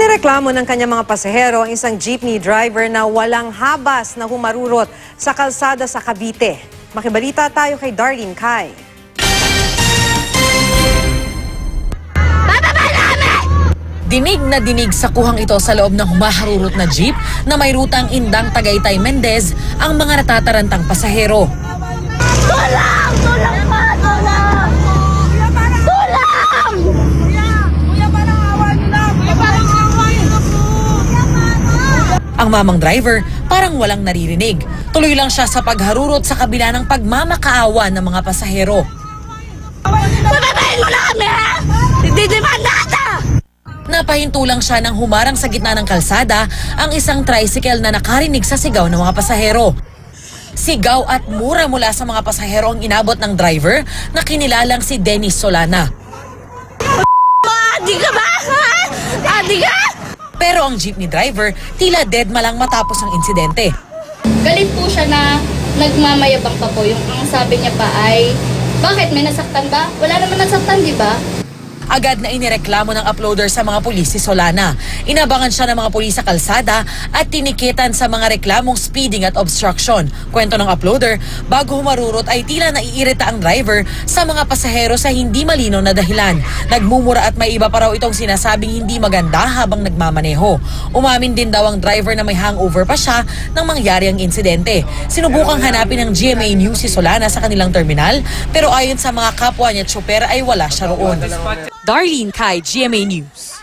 Inireklamo ng kanyang mga pasahero ang isang jeepney driver na walang habas na humarurot sa kalsada sa Cavite. Makibalita tayo kay Darlene Kai. Dinig na dinig sa kuhang ito sa loob ng humaharurot na jeep na may rutang Indang Tagaytay Mendez ang mga natatarantang pasahero. Tulang! Tulang pa! Tulang! Tulang! Kuya, parang awan na! Kuya, parang awan na po! Ang mamang driver parang walang naririnig. Tuloy lang siya sa pagharurot sa kabila ng pagmamakaawa ng mga pasahero. Patayin mo na kami, ha? Didimanda ka! Napahinto lang siya nang humarang sa gitna ng kalsada ang isang tricycle na nakarinig sa sigaw ng mga pasahero. Sigaw at mura mula sa mga pasahero ang inabot ng driver na kinilalang si Dennis Solana. Adi ka ba? Ha? Adi ka? Pero ang jeepney driver tila dead malang matapos ang insidente. Galit po siya na nagmamayabang pa po. Ang sabi niya pa ay, bakit may nasaktan ba? Wala naman nasaktan, di ba? Agad na inireklamo ng uploader sa mga pulis si Solana. Inabangan siya ng mga pulis sa kalsada at tinikitan sa mga reklamong speeding at obstruction. Kwento ng uploader, bago humarurot ay tila naiirita ang driver sa mga pasahero sa hindi malinaw na dahilan. Nagmumura at may iba pa raw itong sinasabing hindi maganda habang nagmamaneho. Umamin din daw ang driver na may hangover pa siya nang mangyari ang insidente. Sinubukang hanapin ng GMA News si Solana sa kanilang terminal, pero ayon sa mga kapwa niya at tsoper ay wala siya roon. Darlene Kai, GMA News.